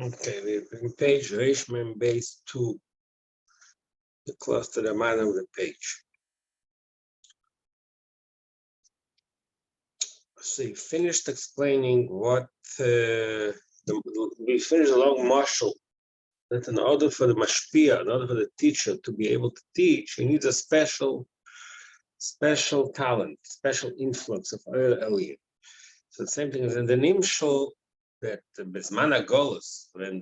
Okay, we're in page Rishman base 2, close to the bottom of the page. So you finished explaining what we finished a long marshal that in order for the mashpia, in order for the teacher to be able to teach, he needs a special talent, special influx of Eliyah. So the same thing as in the Nimshal, that the Bismana Golus, when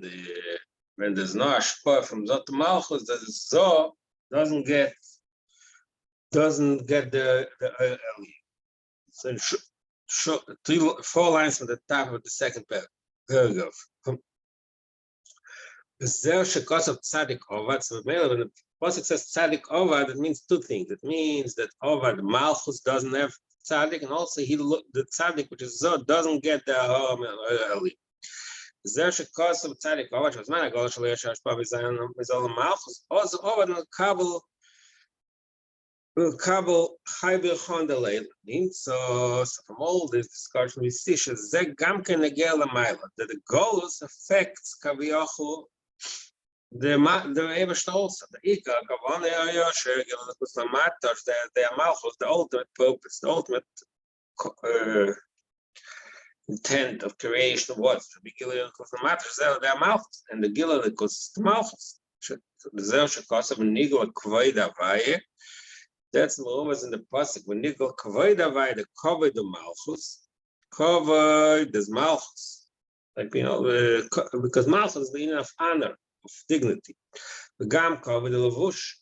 there's no ashpa from Zot to Malchus, that the Zoh doesn't get the Eliyah. So 4 lines from the top of the second paragraph. When the Pasuk says Tzadik Ovad, it means 2 things. It means that Ovad Malchus doesn't have Tzadik, and also the Tzadik, which is Zod, doesn't get the Eliyah. Zer shekosov Tzadik Ovad, was man agol shel yesh hashpa b'zayin Malchus, also Ovad will kabel chai b'chon delay. So from all this discussion, we see that the goals affects kaviyachol the Eberst also. The Ika Kavan the Malchus, the ultimate purpose, the ultimate intent of creation was to be Gilad the matters the Malchus, and the Gilad the Malchus. The Zer Shekosov and Nigel Kvoida Vaye. That's the always in the pasuk when Nigel Kvoida Vaye, the Kvoid the Malchus, Kvoid is Malchus, like because Malchus is the inner of honor, of dignity. The Gam Kvoid the Lavush.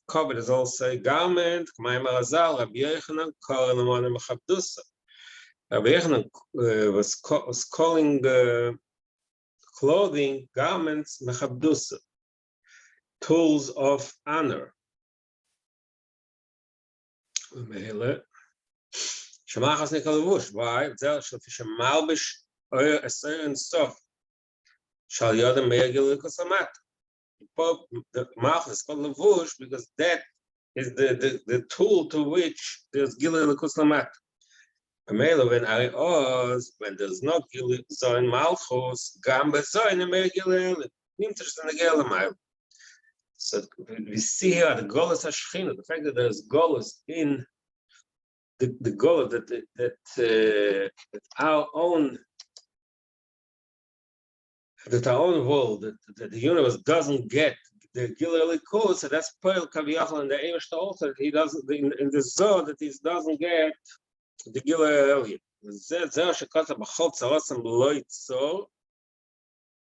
Kvoid is also a garment. K'mayim Arazal Rabbi Yochanan Kol Lemon Mechabdusa. Rabbi Yochanan was calling clothing garments Mechabdusa, tools of honor. Shemachas Nikolavush. Why? Shemalbish a certain stuff. Shal Yodam Me'agil Kosamat. The Malchus is called Lavush because that is the tool to which there's Gilul Kosamat. When there's no Gilul Zoin Malchus, Gamba Zoin Me'agil Nimters and the Gelamile. So we see here the Golus Hashchina, the fact that there's Golus in the Golus that our own world, that the universe doesn't get the Gilul Likud, so that's Pearl Kaviyachal and the Eivish also that he doesn't in the Zohar that he doesn't get the Gilul Eliyah.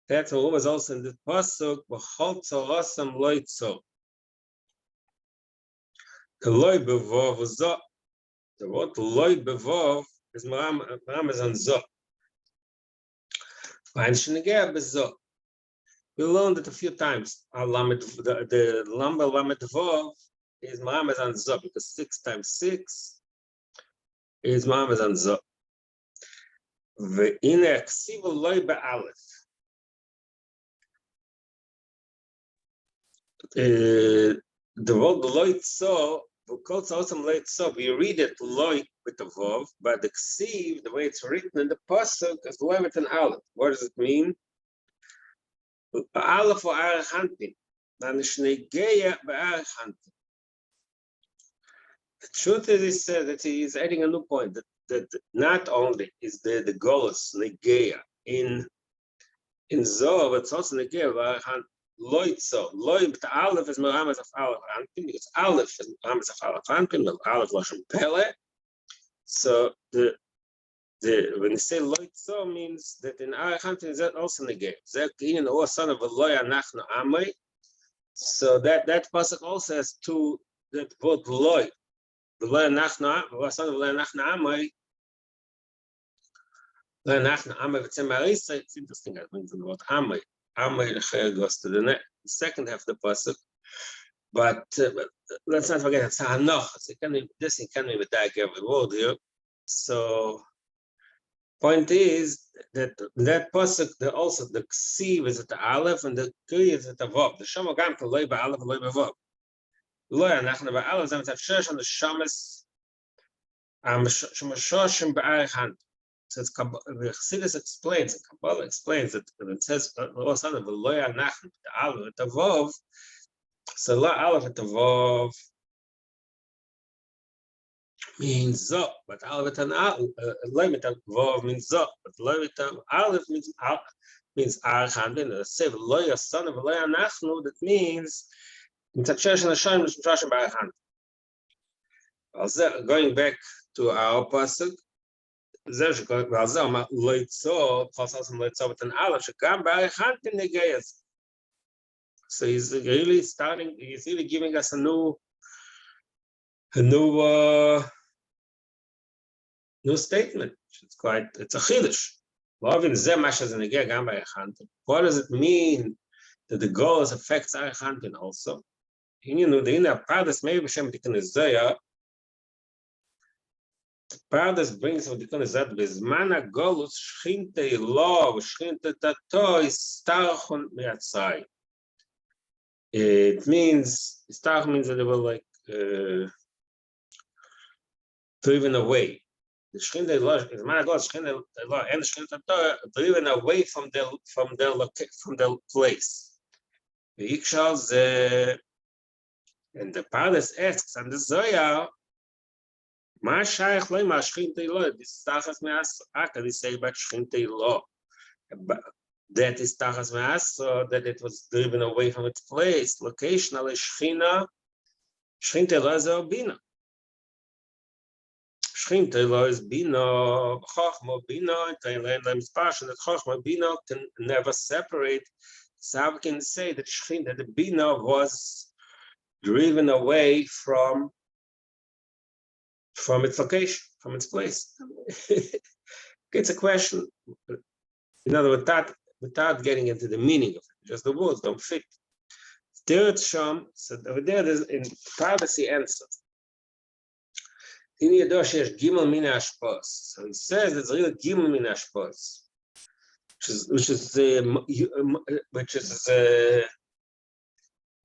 That's what was also in the pasuk. The loy bevov was zo. The word loy bevov is maram is on zo. We learned it a few times. The number lamed vov is maram is on zo because 6 times 6 is maram is on zo. In a ksiv loy be'alef. The word loy so, we read it loy with the vov, but the ksiv, the way it's written in the pasuk, is loy with an aleph. What does it mean? Aleph or arachantin. The truth is that he is adding a new point that not only is there the golus negeya in Zohar, but it's also negeya of arachantin. Loitzo, loy but aleph is meramas of aleph anpin because aleph is meramas of aleph anpin, but aleph lashon pele. So the when you say loitzo means that in aleph anpin is that also negay. Zekin or son of a loy anachnu amay. So that pasuk also has two that word loy, the loy anachnu or son of loy anachnu amay. Loy anachnu amay v'tzem marisa. It's interesting. I think the word amay. Goes to the second half of the pasuk, but let's not forget it's hanoch. This can be with every word here. So, point is that pasuk, also the ksiv is at the aleph and the kri is at the vav. The shomogam to loy ba'aleph and loy ba'vav. Loy anachnu ba'aleph zem tzad shesh on the shamas shoshim ba'arechant. says the Chassidus explains, the Kabbalah explains that when it says Lo Sana V'Lo Yanachnu, the Aleph et Vav, so La Aleph et Vav means Zo, but Aleph et Lo et Vav means Zo, but Lo et Aleph means Archan. Then it says Lo Sana V'Lo Yanachnu, that means Mitzachesh and Hashem Mishmashim B'Archan. Going back to our pasuk, so he's really giving us a new statement. It's a chiddush. What does it mean that the goals affects Archantin also? You know, the inner pardas maybe Hashem Tikkun Zayah. Pardas brings of the Konizat Bezmana Golus Shchinte Lo Shchinte Tato Istarchon Miatzai. It means Istarch means that they were like driven away. The Shchinte Lo Bezmana Golus Shchinte Lo and Shchinte Tato driven away from their place. The Ikshals and the Pardas asks and the Zoya. This is Tachas Me'asra. They say about Shchintei Lo. That is Tachas Me'asra, that it was driven away from its place. Locationally, Shchintei Lo is Bina. Shchintei Lo is Bina. Chochma Bina. That Chochma Bina can never separate. So we can say that Shchintei, the Bina, was driven away from its location, from its place. It's a question, in other words, without getting into the meaning of it, just the words don't fit. Third Sham, so over there, there's in privacy answers. In Yadosh is Gimel Mina Ashpos. So he says there's really Gimel Mina Ashpos, which is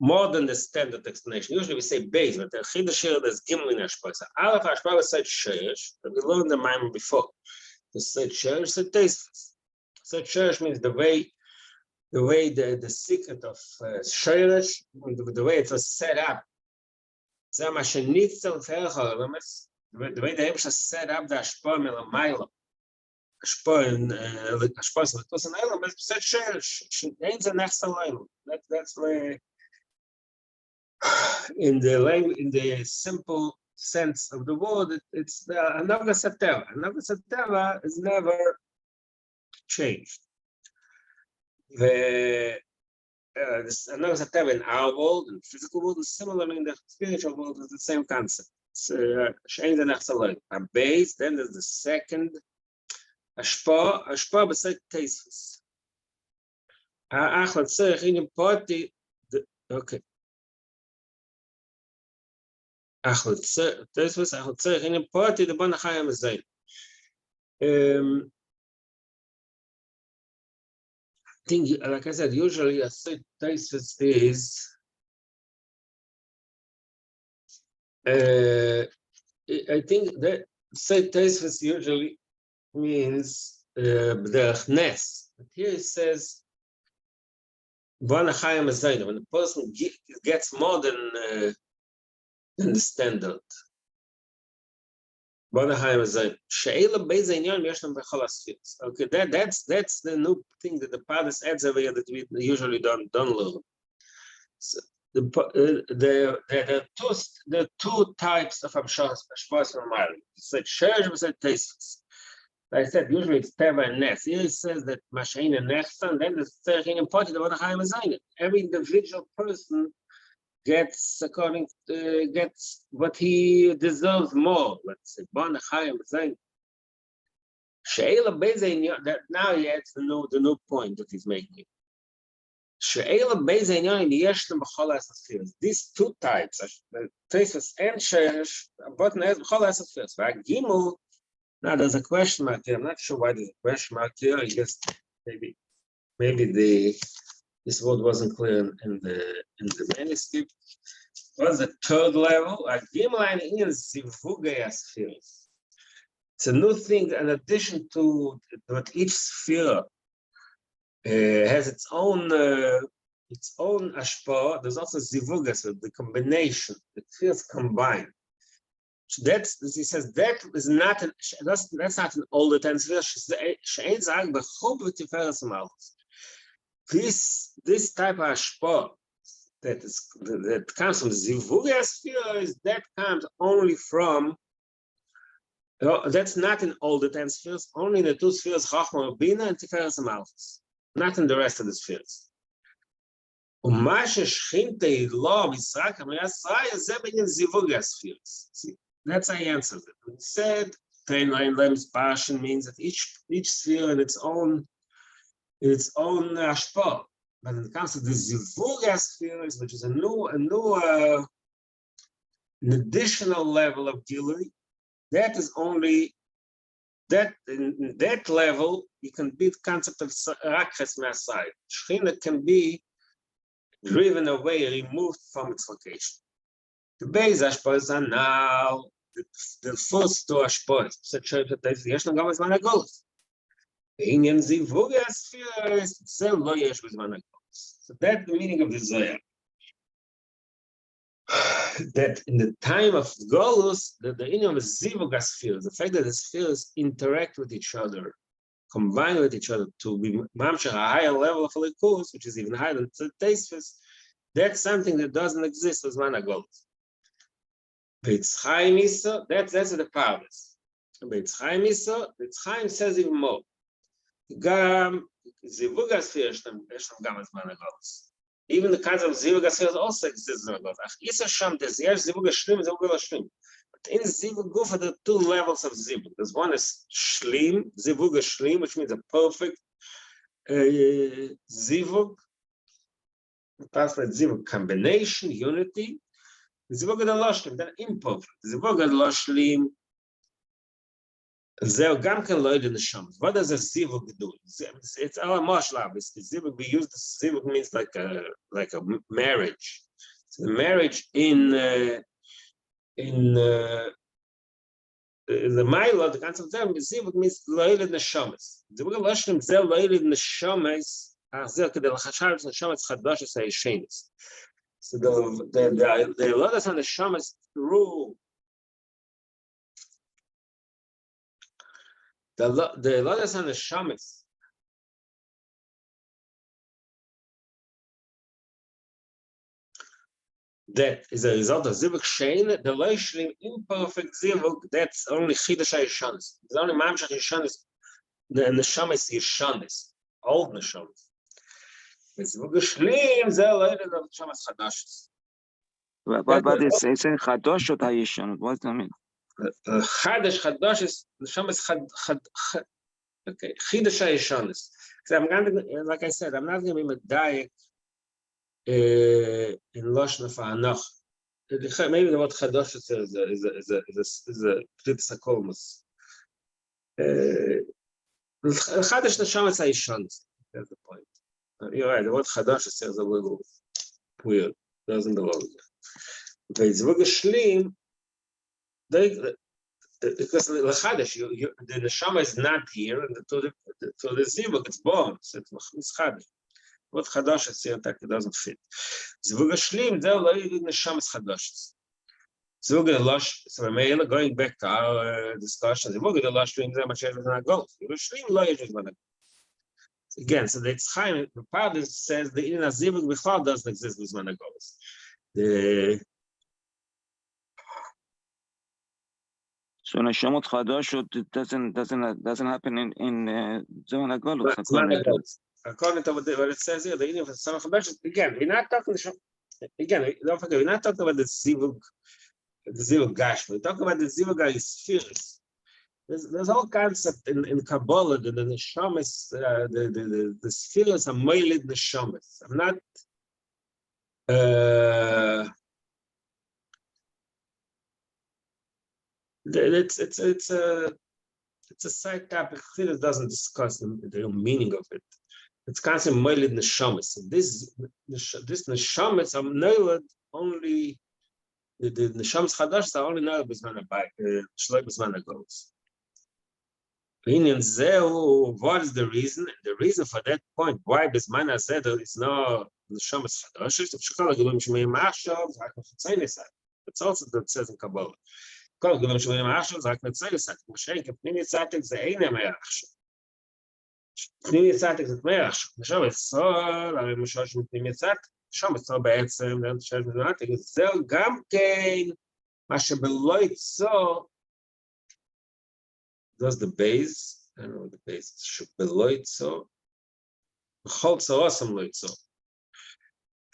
more than the standard explanation. Usually we say base, but the Chiddush here there's Gimel in Ashpa. So Aleph Ashpa said Shirish, that we learned the Maimon before. The said Shirish, said Tasteless. Said Shirish means the way the secret of Shirish, the way it was set up. The way the Hebrews set up the Ashpa Melamayla. Ashpa and Ashpa so it was an island, but said Shirish. Ain't the next island. That's where. In the simple sense of the word, it's the Anaga Sateva. Anaga Sateva is never changed. The Anaga Sateva in our world, in the physical world, is similar in the spiritual world, is the same concept. It's Shein the Nechsaloi. A base, then there's the second Ashpa beside Tasfus. Achlat Tzerich in Porti. Okay. I think, like I said, usually a third Taisvus is I think that third Taisvus usually means B'derech Nes. But here it says when the person gets more than the standard. Okay, that's the new thing that the Pardes adds over here that we usually don't learn. So there are two types of Hamshahas from Mali. It's like Sherish, it's like Tastes. Like I said, usually it's Teva and Nes. Here it says that Mashain and Nechsa, and then the third thing important about the Chaim Zayin. Every individual person gets what he deserves more. Let's say Bon Chaim Zayin. She'ela Bezayin, that now he adds the new point that he's making. She'ela Bezayin Yeshtem B'chol Asafir. These two types, Tesis and Sherish, but as B'chol Asafir. Gimel. Now there's a question mark here. I'm not sure why there's a question mark here. I guess maybe this word wasn't clear in the manuscript. What's the third level? A Gimel in Zivugei Asfiris. It's a new thing in addition to that each sphere has its own ashpa. There's also zivugas, the combination, the spheres combined. So that's, he says, that is not an, that's not an older ten spheres. This type of ashpa that comes from zivugas spheres, that comes only from. That's not in all the 10 spheres, only in the two spheres, Chachma, Bina, and Tiferes Malchus, not in the rest of the spheres. See, that's how he answers it. He said, Passion means that each sphere in its own ashpa. But when it comes to the Zivugas spheres, which is an additional level of Gilui, that is only that in that level you can be the concept of rakhes masai. Shechina can be driven away, removed from its location. The base ashpos are now the first two ashpos. Such that there's yesh no gamas managolos. The Indian zivugas spheres itself lo yesh with managolos. So that's the meaning of the Zohar. That in the time of Golus, the Indian of zivugas spheres, the fact that the spheres interact with each other, combine with each other to be mamshach a higher level of alikus, which is even higher than the Teisfus, that's something that doesn't exist with Mana Golus. Beitz Chaim Isa, that's the parvis. Beitz Chaim Isa, Beitz Chaim says even more. Gam zivugas spheres eshtam gam as Mana Golus. Even the kinds of zivugas spheres also exist in Mana Golus. Ach Isa Sham des yesh zivugas shlim, zivugas shlim. But in zivug gufa there are two levels of zivug. There's one is shlim, zivugas shlim, which means a perfect zivug. That's like zivug combination, unity. Zivug ad loshlim, then imperfect. Zivug ad loshlim, zeh gam ken loyd in the sham. What does a zivug do? It's our mashla. Zivug, we use the zivug means like a marriage. So the marriage in the Maila, the concept of zivug means loyd in the shamas. Zivug ad loshlim zeh loyd in the shamas. So the Lodas on the Shamas through the Lodas on the Shamas that is a result of Zivuk Shein, the Loishlim imperfect Zivuk, that's only Chidash Yeshanis. It's only Mamshach Yeshanis, and the Shamas Yeshanis, old Neshamas. But it's saying Chadosh or Hayishon. What does that mean? Chadosh is the Shamas Chad. Okay, Chidash Hayishonis. I'm going to, like I said, I'm not going to be medayik in Lashon of Anach. Maybe the word Chadosh is a Pritzakolmus. Chadash the Shamas Hayishonis. That's the point. You're right. The word Chadash is a little weird. Doesn't belong there. Zivug Shlim, because the Chadash, the neshama is not here, and to the Zivug it's born. So it's Chadash. What Chadash is here, it doesn't fit. Zivug Shlim, they're like the neshama is Chadash. Zivug Losh. So we're going back to our discussion. Zivug Losh Shlim, they're much better than our goals. Zivug Shlim, lo yesh v'zman. Again, so the Chaim, the Pardes says the Ina Zivug B'chal doesn't exist with Managolos. So Neshamot Chadosh doesn't happen in Managolos. According to what it says here, the Ina of Samach Chadosh. Again, we're not talking. Again, don't forget, we're not talking about the Zivug Gash. We're talking about the Zivug spheres. There's all concept in Kabbalah that the neshamas, the spheres are moiled neshamas. I'm not. It's a side topic. It doesn't discuss the real meaning of it. It's concept moiled neshamas. This neshamas are moiled only. The neshamas chadash are only now bisman shloi bisman goes. What is the reason? The reason for that point, why Bisman said is no Neshamas Chadosh, it's also that says in Kabbalah. כל גדולים שמונים עכשיו זה רק נצל יסעתק, כמו שאין כפנים יצעתק זה אין המאה עכשיו. פנים יצעתק זה תמאה עכשיו. עכשיו יצול, הרי משהו שמפנים יצעתק, שם יצול בעצם, זהו גם כן, מה שבלא יצול, does the base, I don't know what the base is, שבלא יצול, בכל צורוסם לא יצול.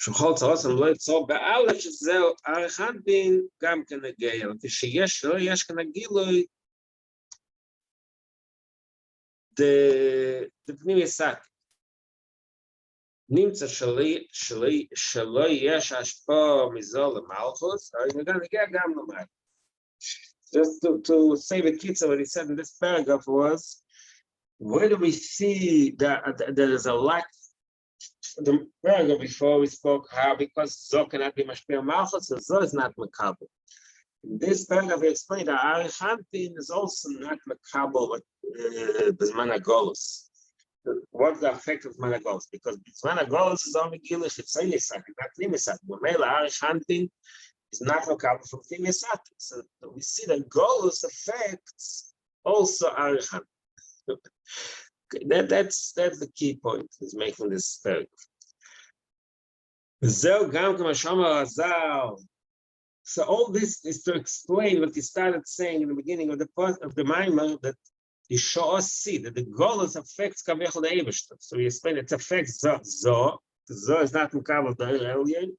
שבכל צורוסם לא יצול, באלף שזהו עריכת בין גם כן נגיע, וכשיש לו, יש כאן הגילוי, דפנים יסעתק. נמצא שלא יש השפעה מזו למלכוס, אבל נגיע גם למעלה. Just to say the kids, what he said in this paragraph was, where do we see that there is a lack? The paragraph before we spoke how because Zo cannot be mashpia malchus, so Zo is not makabel. In this paragraph, we explained that Arichantin is also not makabel with Bisman HaGolus. What's the effect of Bisman HaGolus? Because Bisman HaGolus is only Gilish, it's only Sakin, not Nimisak. When Arichantin is not makabel from Nimisak. So we see that Golus affects also Arichantin. That's the key point. He's making this paragraph. So all this is to explain what he started saying in the beginning of the Maimer, that he show us see that the Golus affects Kavechel the Eibishter. So he explained it affects Zo is not Mukabel the alien,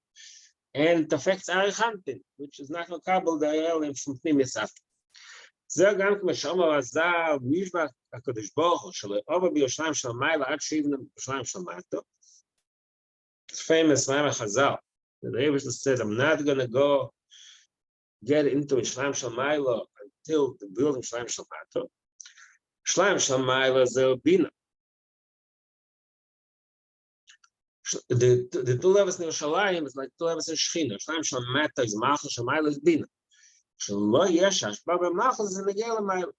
and it affects Arichantin, which is not Mukabel the alien from Pnimisat. זהו גם כמו שאומר הזר, נשבע הקדוש ברוך הוא, שלא יאבא בירושלים של מעלה עד שיבנה בירושלים של מטה. It's famous Maimer Chazal. The Rebbe said, I'm not going to go get into Yerushalayim Shel Ma'ala until the building Yerushalayim Shel Mata. Yerushalayim Shel Ma'ala is Bina. The two levels in Yerushalayim is like two levels in Shechina. Yerushalayim Shel Mata is Malchus, Shel Ma'ala is Bina. שלא יש השפעה במלכות זה נגיע למעלה.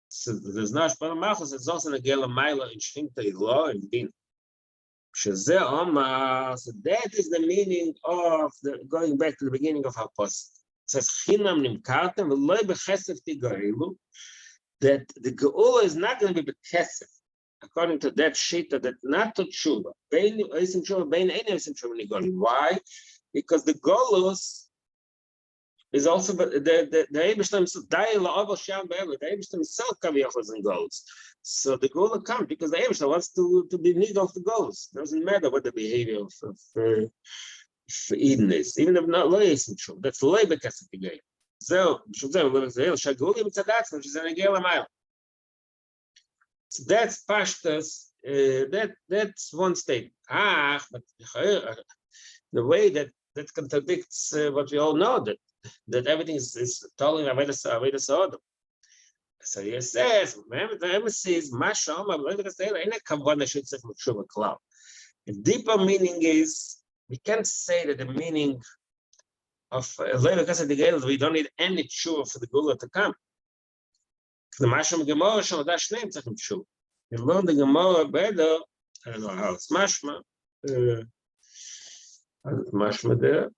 So there's no השפעה במלכות, it's also נגיע למעלה in שכינתה לא in דין. שזה אומר, so that is the meaning of going back to the beginning of our post. It says, חינם נמכרתם ולא בחסף תגאלו, that the geula is not going to be בכסף, according to that shita, that not to tshuva. בין עושים tshuva, בין אין עושים tshuva נגאלים. Why? Because the golus is also the Eibishter himself, the Eibishter himself Kaviyachos and goals. So the goal comes because the Eibishter wants to be need of the goals. It doesn't matter what the behavior of Eden is, even if not loyal true. That's loyal because of the game. So that's pashtas. That's one state. But the way that contradicts what we all know that everything is totally Avodah Sodom. So he says, remember the emphasis, the deeper meaning is, we can't say that the meaning of we don't need any tshuva for the Gula to come. The Masham Gemara shall dash name tzachim tshuva. You learn the Gemara better, I don't know how it's mashma. Mashma there.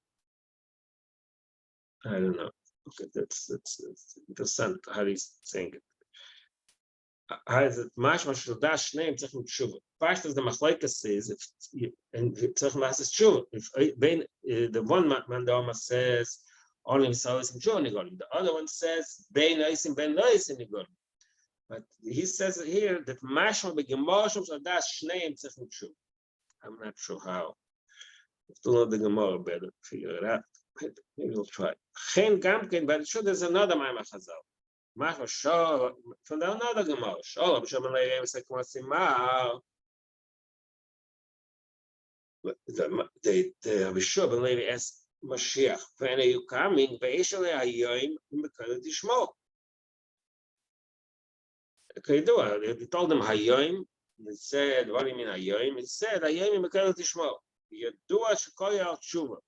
I don't know. Okay, that's interesting how he's saying it. How is it? Mashma shuldash name tzachim tshuva. First, as the machlekes says, and tzachim asks tshuva. If the one mandama says only misalis tshuva nigolim, the other one says bein noisim nigolim. But he says here that mashma begemashim shuldash name tzachim tshuva. I'm not sure how. We have to learn the Gemara better, figure it out. Maybe we'll try. Chen Gamken, but sure there's another Maimer Chazal. Machma Shor, from another Gemara. Shor, B'Shem Le'yem Sekma Simar. The B'Shur Ben Levi asked Mashiach, when are you coming? Ve'eshale Hayoim Mekal Tishmo. Okay, he told them Hayoim. He said, what do you mean Hayoim? He said Hayoim Mekal Tishmo. Yadua Shekoya Tshuva.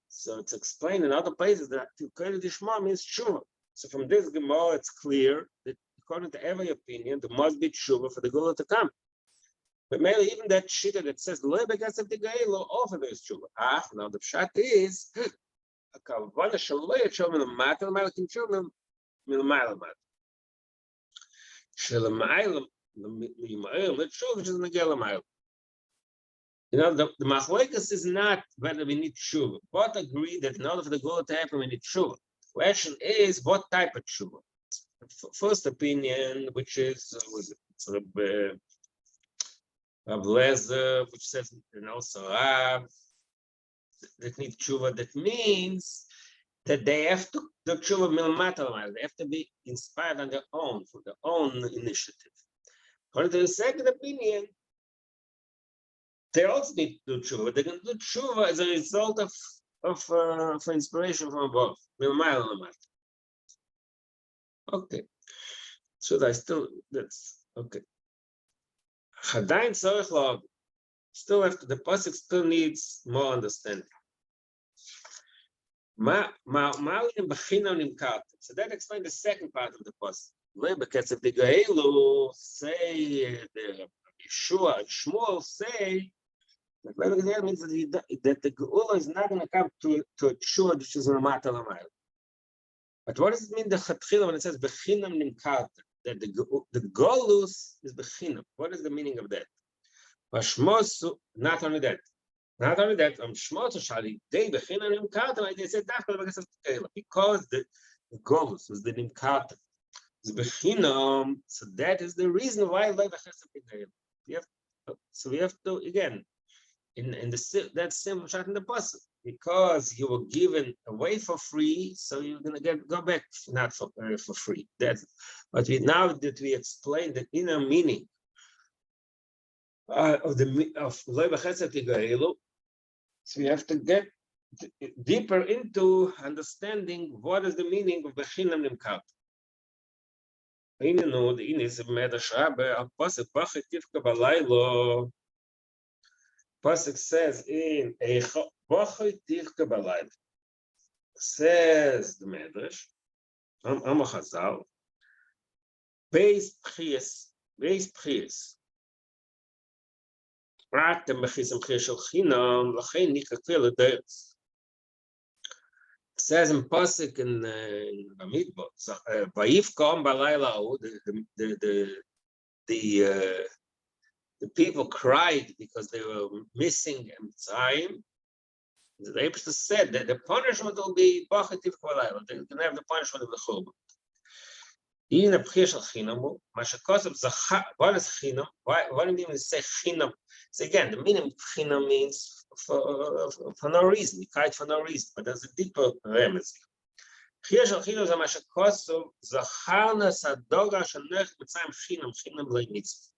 So it's explained in other places that to Kol Tishma means Tshuva. So from this Gemara, it's clear that according to every opinion, there must be tshuva for the gula to come. But maybe even that shita that says lo begasav the geilo, also there's tshuva. Now the pshat is a kavana shaloy tshuva milamatel malakim tshuva milamatel. Shalamail limail tshuva which is negel mail. The machlokes is not whether we need tshuva. Both agree that in order for the gula to happen, we need tshuva. The question is what type of tshuva. First opinion, which is Rav Lezer, which says, and also Rav, that need tshuva. That means that they have to do tshuva milamatal. They have to be inspired on their own, for their own initiative. According to the second opinion, they also need to do tshuva, but they can do tshuva as a result of inspiration from above. Okay. Should I still? That's okay. Hadain tzorich lo. Still have to. The pasuk still needs more understanding. So that explains the second part of the pasuk. Because if the Geilu say the Yeshua and Shmuel say that means that the Geula is not going to come to a Yeshua which is in a matter of mile. But what does it mean the Chatchila when it says Bechinam Nimkarta? That the Golus is Bechinam. What is the meaning of that? Not only that. Shmos Shali they Bechinam Nimkarta. They said because the Golus was the Nimkarta. So that is the reason why we have to again in that simple shot in the pasuk, because you were given away for free, so you're gonna go back not for free. That's but now that we explain the inner meaning of Lo B'Chesed Tigailu, so we have to get deeper into understanding what is the meaning of Bechinam Nimkat. The in is a medrash rabbe. Pasuk Bachit Tivka Balaylo. Pasuk says in Bachit Tivka Balaylo. Says the medrash. I'm a chazal. Beis Pchias. Ratem B'Chisam Chishel Chinam Lachein NikakvelEderetz. Says in Pasuk in Bamidbar, Vayivkom Balayla, the people cried because they were missing Mitzrayim. The Rebbe said that the punishment will be Bachativ Balayla. They can have the punishment of the Churban. In a Pchishal Chinam, Mashakosov Zachar. What is Chinam? What do you mean when you say Chinam? So again, the meaning of Chinam means for no reason. You kite for no reason, but there's a deeper remedy. Pchishal Chinam is a Mashakosov Zacharna Sadoga Shanech Mitzrayim Chinam Leimitzvah.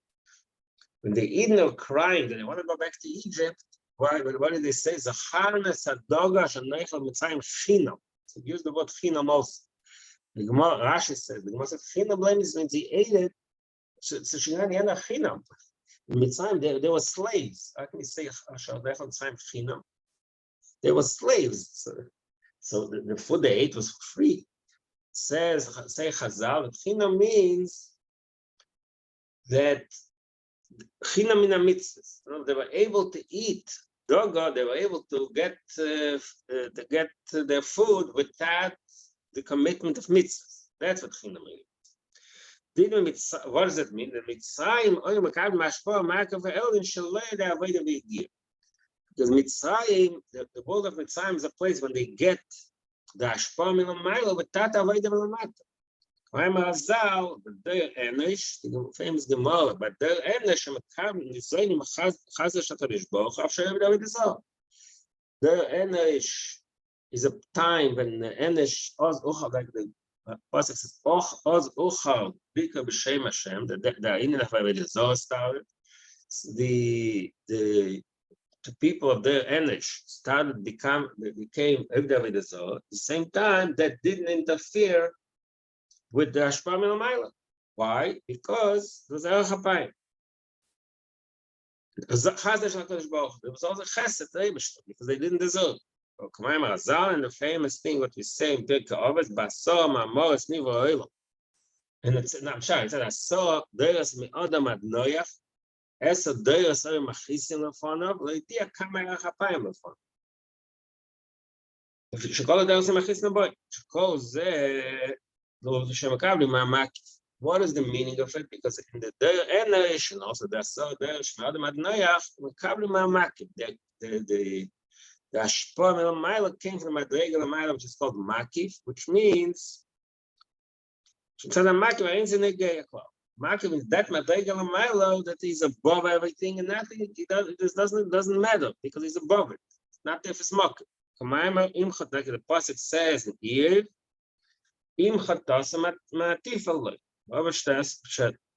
When the Eden are crying that they want to go back to Egypt, what did they say? Zacharna Sadoga Shanech Mitzrayim Chinam. So use the word Chinam also. The Gemara Rashi says, the Gemara says, Chinam means he ate it, so she had a Chinam. In Mitzrayim, they were slaves. How can you say Chinam? They were slaves. So the food they ate was free. Say Chazal, Chinam means that Chinam in a mitzvah. They were able to eat doga, they were able to get their food without the commitment of mitzvahs. That's what Chinam means. What does it mean? The Mitzrayim, because Mitzrayim, the world of Mitzrayim is a place when they get the Ashpa Milamayla without Avodah Milamata. The famous Gemara, but their Enesh is a time when the Enesh Oz Uchal, like the Pasuk says, Oz Uchal Bika B'Shem Hashem, the Inin of Avodah Zarah started. The people of their Enesh became Avodah Zarah. At the same time, that didn't interfere with the Ashpa Milamayla. Why? Because there was Erech HaPayim. There was also Chesed because they didn't deserve. And the famous thing what we say in Pirkei Avos, and it's, no, I'm sorry, it's I saw Deus me Adam ad Noach, Esa Deus are Machisim Lefonov, Leitia Kamera Chapayim Lefonov. שכל הדרך זה מכניס לבוי, שכל זה לא שמקבלים מהמקיף. What is the meaning of it? Because in the narration also, the Asar Derech Shme'adam Ad Noach, מקבלים מהמקיף. The Ashpa Melamayla came from the Madrega Lamayla, which is called Makif, which means, Makif means that Madrega Lamayla, that he's above everything, and nothing, it doesn't matter, because he's above it. It's not if it's Makif. Like the pasuk says in here, Im Chatasam Matifaloi. Overstas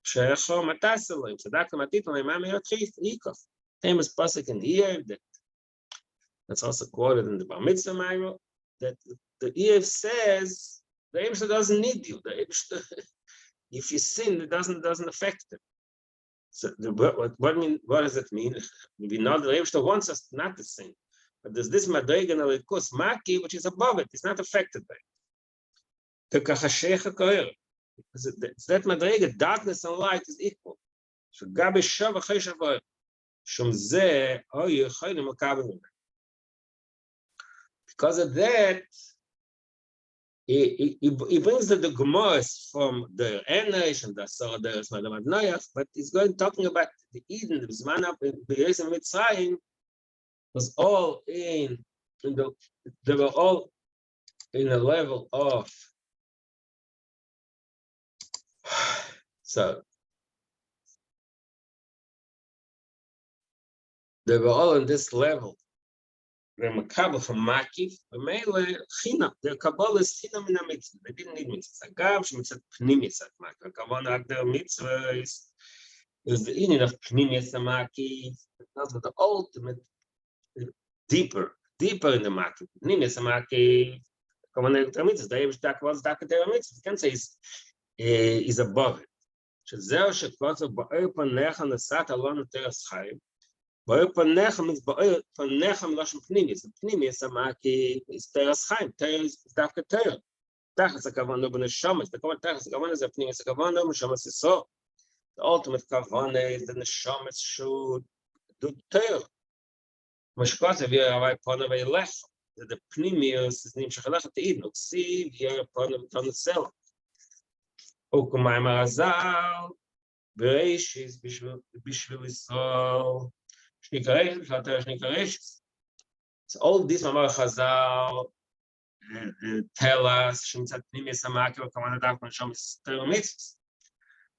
Shecho Matasalim. Sadak Matifaloi, Mami Yotchikov. Famous pasuk in here that's also quoted in the Bar Mitzvah Mairo, that the Eev says the Eibishter doesn't need you. The Eibishter, if you sin, it doesn't affect it. So what does it mean? We know the Eibishter wants us not to sin. But there's this madrega and alikus maki, which is above it. It's not affected by it. Because it's that madrega, darkness and light is equal. Because of that, he brings the Gemaras from the Enosh and the Asar Derech Shme'adam Ad Noach, but he's talking about the Eden, the Zman up in Be'ez and Mitzrayim, was all they were all in a level of, so they were all in this level. They're makabel from Makif, but mainly China. Their Kabbalah is China in a mitzvah. They didn't need mitzvah. Agav, Shemitzat Pnimis at Makif. Kavanah, their mitzvah is the meaning of Pnimis at Makif. That's the ultimate. Deeper in the market. Nimis Amaki, Kavanah Mitzvah. The Eibush Dak was Dak Mitzvah. You can say is above it. Shezeo Shekotov Ba'er Panecha Nesat Alon Teres Chaim. Ba'er Panecha means Ba'er Panecha Melashon Pnimis. Pnimis Amaki is Teres Chaim. Teres is Dak Teres. Tachas Kavanah B'Neshamas. The Kavanah is a Pnimis. The Kavanah B'Neshamas is so. The ultimate Kavanah is the Neshamas should do Teres. Mashkasa via Rabbi Ponavay Lech, the Pnimius is named Shachalach Teid, Noxi via Ponavay Okumai Marazal, Bereshis, Bishvil Yisrael, Shnikaresh, Shater Shnikaresh. So all these Mamar Chazal tell us, Shemitzat Pnimius Amaki, Okamana Dafka Shom is Teramitzvus.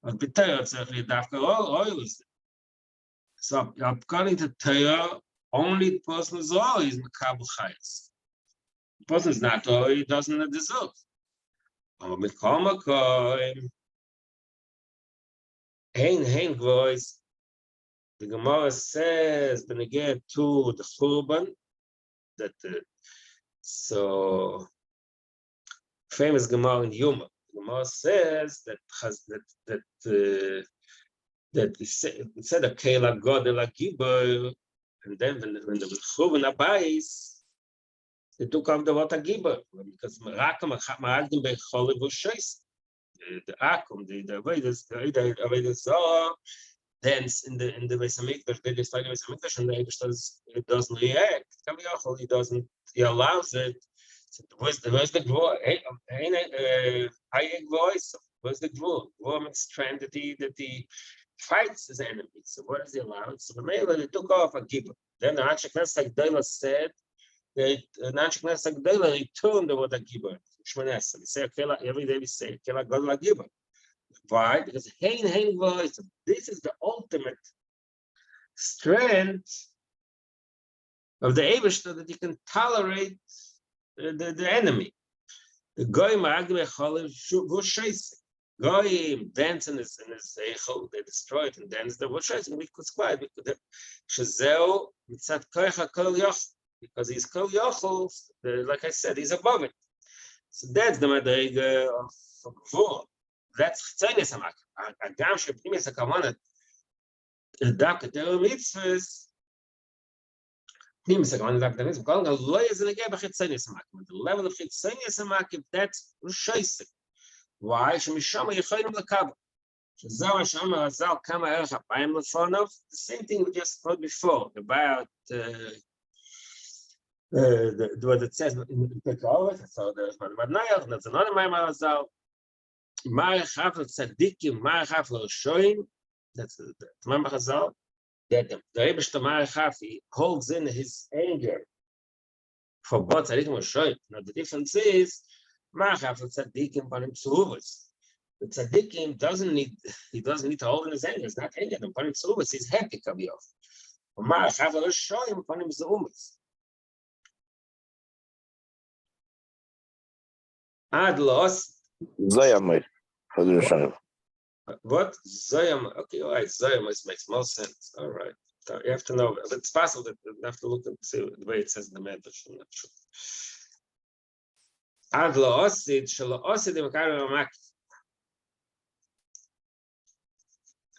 But B'Torah Tzarech Dafka oil is there. So according to Torah, only the person is all is makabel chayes. The person is not all, he doesn't deserve. Hein voice. The Gemara says when they get to the Churban, that so famous Gemara in Yuma. The Gemara says that it said a Kela Godel Gibor. And then when the Churban Abayis, they took off the water Gibor, because Marakam Maragdim Bechol V'Sheis, the Akum, the Avedis dance in the Beis Hamikdash. They destroy the Beis Hamikdash, and the Eibush doesn't react. He allows it. So where's the draw? High voice. Where's the draw? Draw means strength that he fights his enemy. So what is he allowed? So the male they took off a Gibor. Then the Anshe Knesset Agdela said that the Anshe Knesset Agdela returned the word Gibor. Shmonesa. We say every day. We say Kela Godla Gibor. Why? Because hein voice. This is the ultimate strength of the Eibishter, that you can tolerate the enemy. The Goyim Maragdim Echol V'Sheis. Goyim dance in his Eichel, they destroy it and dance the V'Sheis, and we could quiet because Shezeo Mitzat Koicha Kol Yochel, because he's Kol Yochel, like I said, he's above it. So that's the Madrega of Gvur. That's Chtzenis Hamak. Agam Shepnimis HaKavanah Dak Terem Mitzvahs. Pnimis HaKavanah Dak Terem Mitzvahs. Calling a lawyer is in a Geba Chtzenis Hamak. The level of Chtzenis Hamak, that's Rishaisik. Why? שמשם יכולים לקבל. שזהו שאומר הזל כמה ערך אפיים לפניו, the same thing we just spoke before, about what it says in Pekaovet, so there's Madnayach, that's another Maimar Azal, Marechaf Tzadikim, Marechaf L'Roshoim, that's the Maimar Azal, that the Rebbe Marechaf, he holds in his anger for both Tzadikim and Roshoim. Now the difference is, Marechaf Tzadikim Panim Tzuruvas. The Tzadikim doesn't need to hold in his anger. It's not anger. The Panim Tzuruvas, he's happy to be off. Marechaf L'Roshoim Panim Tzuruvas. Ad los. Zayamir. What? Zayam. Okay, all right. Zayam makes more sense. All right. You have to know. But it's possible that you have to look and see the way it says in the Medrash. I'm not sure. Ad lo osid, shelo osid imakarim amak.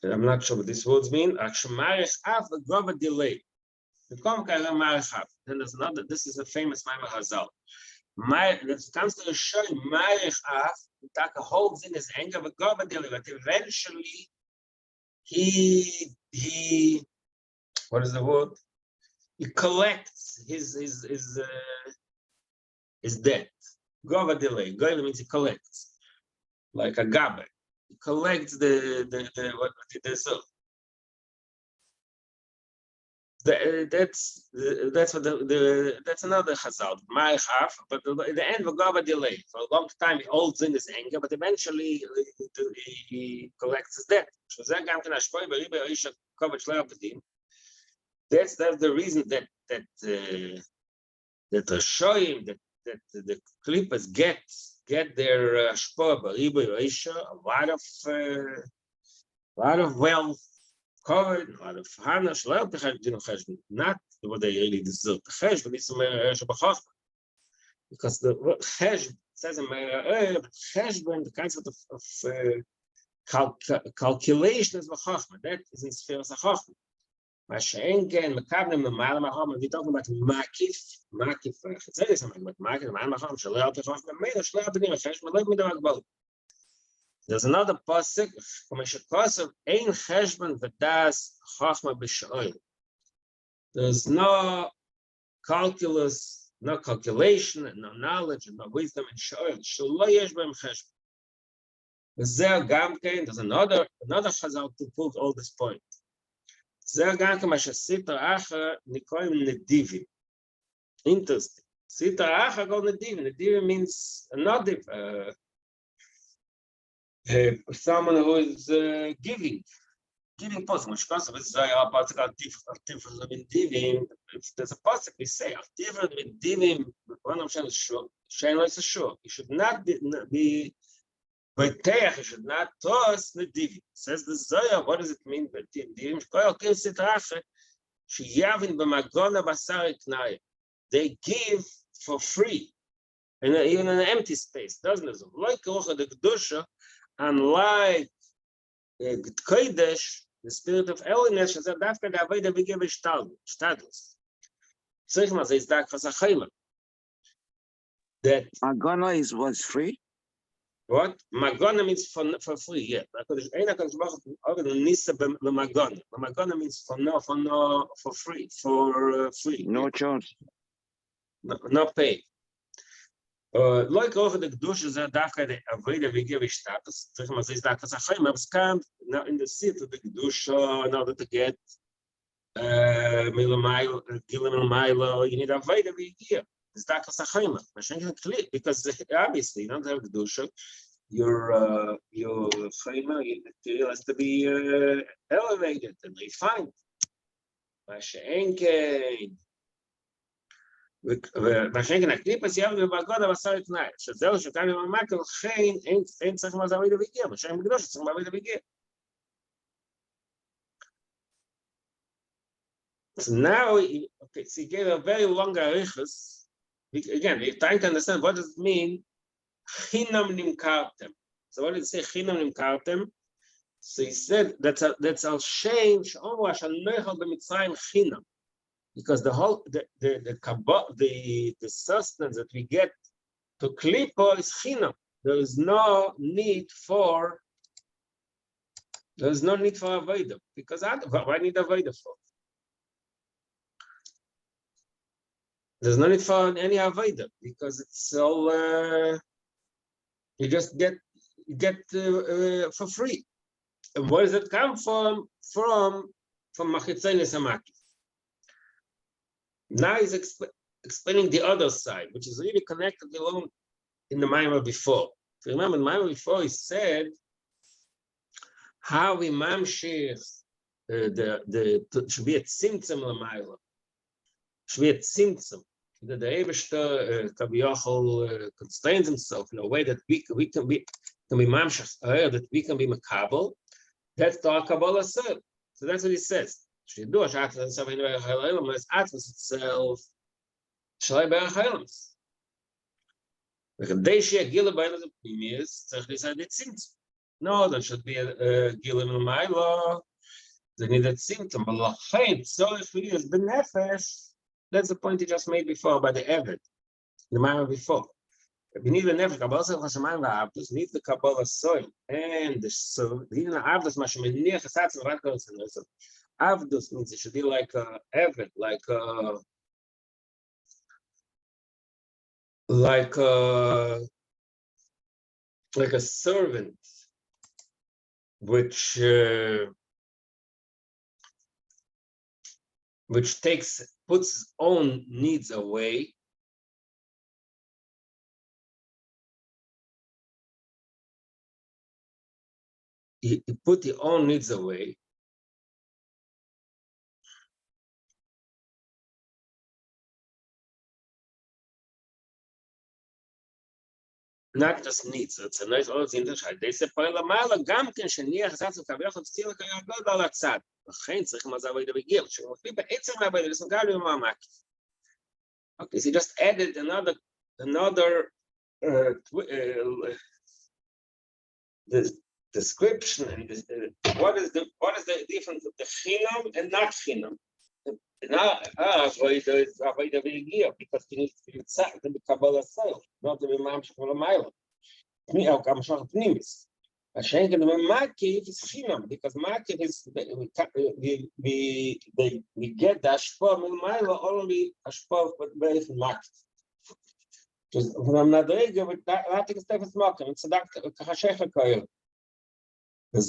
I'm not sure what these words mean. Akshamarich af v'gova delay. Then there's another. This is a famous Maimar Hazal. That comes to show Marich Af, Taka holds in his anger, but eventually he what is the word? He collects his debt. Gova delay. Goyim means he collects, like a gabe. He collects the what he deserves. That's what that's another chazal. Ma'achaf, but in the end, V'gava delay. For a long time, he holds in his anger, but eventually he collects his debt. That's the reason that Rishoyim, that the Klippos get their shpor b'riba yoisha, a lot of wealth. Covered, a lot of hanash, not what they really deserve. The because the chesh says in cheshbon, the concept of calculation is v'chachma. That is in sphere of chachma. Mashenken, mekabnim, ma'al ma'acham. We're talking about makif. It's really something about makif. Ma'al ma'acham. Shalei al-techachma. Meida shalei al-b'nim. Cheshbon loy midam akbal. There's another pasuk from Shekasav, Ein Cheshbon v'das chachma b'shoil. There's no calculus, no calculation, no knowledge, and no wisdom in shoil. Shelo yesh b'hem cheshbon. Zer gamkein. There's another chazal to prove all this point. Zer gamkein masha sitra acha nikoim nedivim. Interesting. Sitra acha go nedivim. Nedivim means a nadiv. Someone who is giving person, which concept is a particle different in divim. If there's a pasuk we say different with divim, one option is sure. Shane is sure. You should not be beteach. You should not toss the divim. Says the Zohar. What does it mean? Divim they give for free, and even in an empty space. Doesn't it? Like the kedusha. Unlike Kodesh, the spirit of holiness, is that after the way that we give status. That Magana was free. what? Magana means for free, yeah. Magana means for free, free. No charge. No pay. Like over the kedusha that after the avodah we give status. Zeg maar, is dat gezegd, maar beschermd nou in de zit de kedusha in order to get milamilo, you need avodah we give. Is that gezegd? Because obviously you don't have kedusha. Your chayma, your material has to be elevated and refined. Mashenken הקליפס יעבוד בבגוד הבשר יתנאי, שזהו שכאן עם המקל חין, אין צריך מה זה אבידה ויגיע, בשם בקדוש צריך מה אבידה ויגיע. So now, okay, so he gave a very long arichas. Again, we're trying to understand what does it mean, chinam nimkartem. So what did it say, chinam nimkartem? So he said, that's al shem, she'omu ashal nechal b'mitzrayim chinam. Because the whole the sustenance that we get to klipo is chinam. there is no need for avodah, because why need avodah for? There's no need for any avodah because it's all you just get for free. And where does it come from? From Machitzenes Hamakif. Now he's explaining the other side, which is really connected alone in the Maimah before. If you remember, in the Maimah before, he said how we mamshich should be a tzimtzum l'mayla, should be a tzimtzum. That the Eibishter constrains himself in a way that we can be mamshich, that we can be makabel. That's the Kabbalah said. So that's what he says. Itself, Shalai Berach Hailams. No, there should be a Gilim in my law. They need a symptom. But that's the point he just made before by the Eved, the Mara before. We need the Nefesh, Kabbalah Chashamayim v'Avdus, need the Kabbalah soil, and so the Avdus Masheminiach Chasatz and Rakos and so Avdus means it should be like a Eved, like a servant, which puts his own needs away. He put his own needs away. Not just needs, it's a nice old thing. They say, okay, so he just added another the description and what is the difference of the chinam and not chinam. Now, because you need to be Kabbalah self, not to be Mamshach for a mile. Kamshach Pnimis. A Shenk and the Makif is chinam, because Makif is we get the Ashpah Milmaila only Ashpah but very from Makif. Because from Nadrega with that is Stefan Smokin, it's a doctor, Kachashecha Koyer. So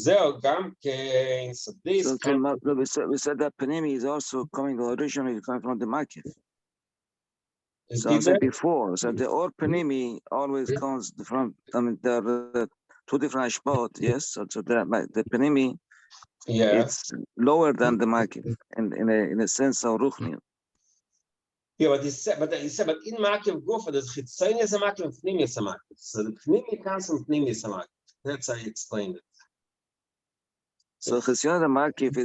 this we said that Panemi is also originally coming from the Makif. So I said before, so the or Panemi always comes from, I mean, there are two different ashpot, yes. So the Panemi, it's lower than the Makif, in a sense of Ruchni. Yeah, but he said, but in Makif Gufa, there's Chitzayin is a Makif and Pnimi is a Makif. So the Pnimi comes from Pnimi is a Makif. That's how he explained it. So Chitzayin the Makif,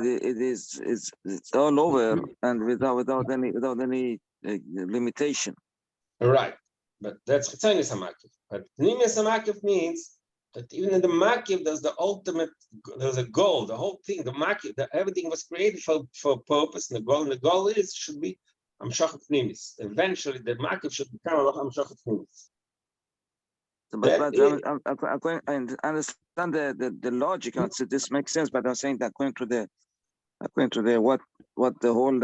it's all over and without any limitation. Right, but that's Chitzayin is a Makif. But Pnimi is a Makif means that even in the Makif, there's the ultimate, there's a goal. The whole thing, the Makif, everything was created for a purpose, and the goal should be Amshachat Pnimis. Eventually, the Makif should become Amshachat Pnimis. But I understand the logic. So this makes sense, but I'm saying that according to the what the whole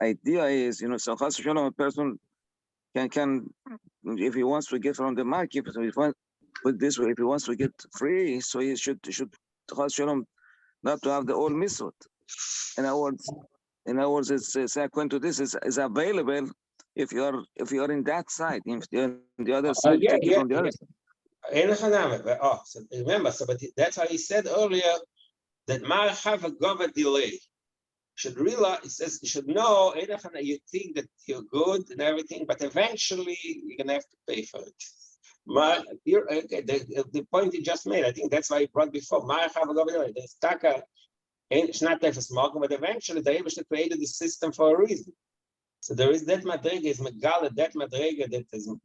idea is, so Chas Shalom, a person can if he wants to get from the Makif, so if put this way, if he wants to get free, so he should Chas Shalom not to have the old misut. In other words, it's according to this is available if you're in that side. If you're on the other side, take it from the other side. So remember, but that's how he said earlier that Mar have a government delay. Should realize, he says, you should know, you think that you're good and everything, but eventually you're gonna have to pay for it. The point he just made, I think that's why he brought before. Mar have a government delay. There's taka. It's not there for smoking, but eventually the Rebbe created the system for a reason. So there is that madrega is megala, that madrega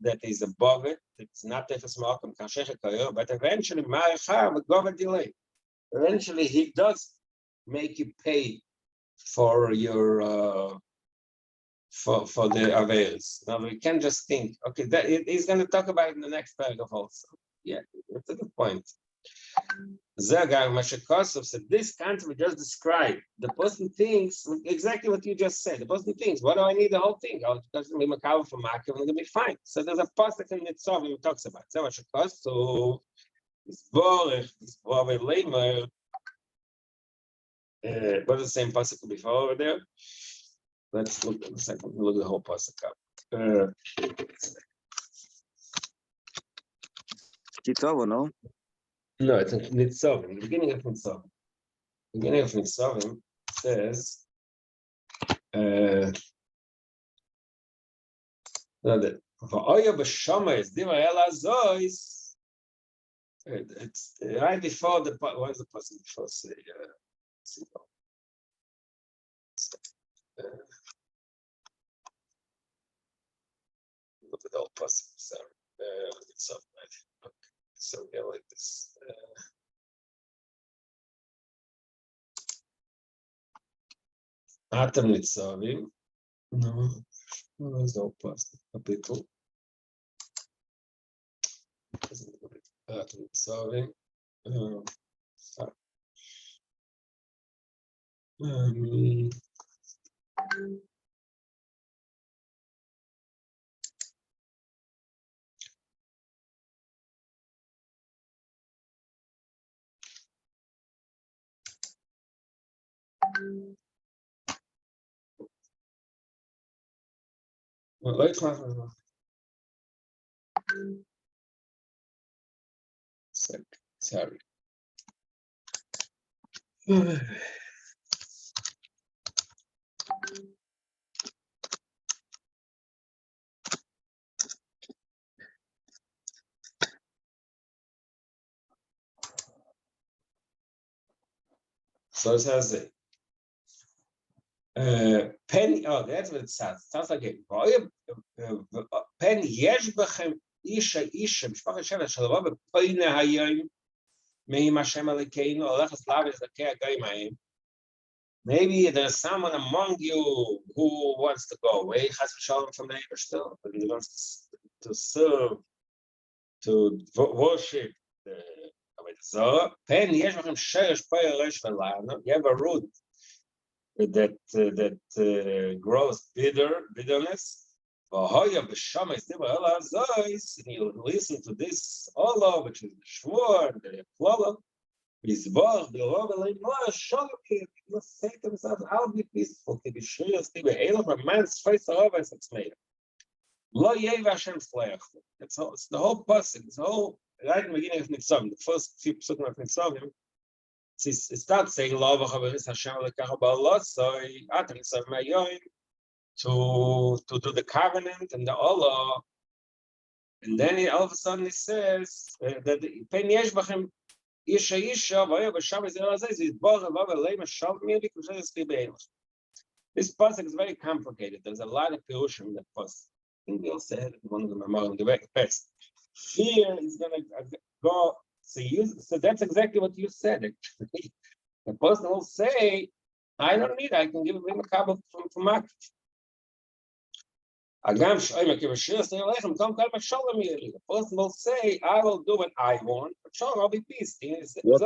that is above it. It's not there for smoking, but eventually ma'achar with government delay. Eventually he does make you pay for your for the avails. Now we can't just think. Okay, he's going to talk about it in the next paragraph also. Yeah, that's a good point. Zagar Mashakosov said this concept we just described. The person thinks exactly what you just said. The person thinks, what do I need the whole thing? Oh, it doesn't be Makav for Makiv, and it'll be fine. So there's a pasuk in Nitzavim who talks about it. Mashakosov is Borech, is Borech Leimer. What is the same pasuk before over there? Let's look at the second. Look at the whole pasuk up. Kitovo, no? No, it's in Nitzavim. The beginning of Nitzavim. The beginning of Nitzavim says, it's right before the what is the person before say look at the whole person. It's up right. Okay. So yeah, like this. Atam Nitzavim. No, where's the whole person? Kapitel. Sorry. Sorry. Well, let's not. Sorry. So it says pen. Oh, that's what it says. It sounds like it. Pen yesh bechem isha mishpacha shevet shalom bepoine hayom meim Hashem Elokeinu olechas laves zakei agayim hayim. Maybe there's someone among you who wants to go away, chas v'shalom, from the neighbor still, but he wants to serve, to worship the Avodah. Pen yesh bechem sheresh poyer reish v'lana. You have a root that grows bitterness. And you listen to this Allah, which is the shiur, the Klala. You must say to himself, I'll be peaceful, to be sure, to be able to man's face over as it's made. It's the whole passage, it's the whole, right in the beginning of Nitzavim, the first few psukim of Nitzavim. It starts saying, to do the covenant and the Allah. And then all of a sudden he says that Pen yesh bachem isha v'aya b'shabbos elazeh yitborach v'avalei mashav mir b'kushes chibeilos. This pasuk is very complicated. There's a lot of pirushim in that pasuk. I think we also had one of the memorim the very best. Fear is going to go. So that's exactly what you said. Actually, the person will say, "I don't need it. I can give him a couple from market." The person will say, I will do what I want, but sure, I'll be peace. What's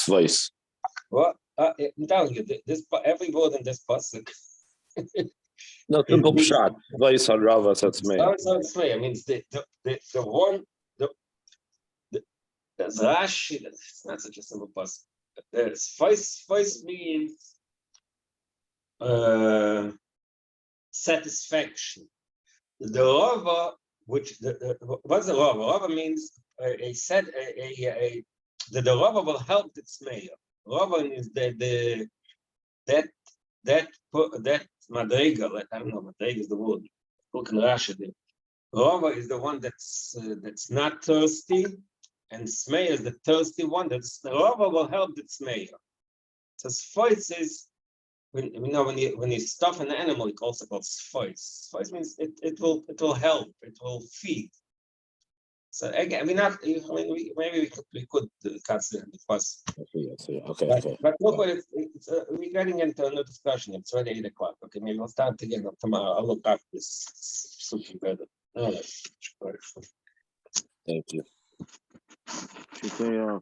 voice? Well, I'm telling you, every word in this pasuk. No, simple pshat. Voice on Rava, that's me. I mean, the one, there's Rashi, it's not such a simple pasuk. There's voice means, satisfaction. The Rava, which what's the Rava? Rava means the Rava will help the Tzmeya. Rava is that madriga. I don't know. Madriga is the word. Look in Rashi there. Rava is the one that's not thirsty, and Tzmeya is the thirsty one. That's the Rava will help the Tzmeya. So Sfoitz is. When you stuff an animal, it's also called sfois. Sfois means it will help, it will feed. So again, maybe we could consider the first. Okay. But look, we're getting into another discussion. It's already 8 o'clock. Okay, maybe we'll start again tomorrow. I'll look after this super better. Thank you. shiur.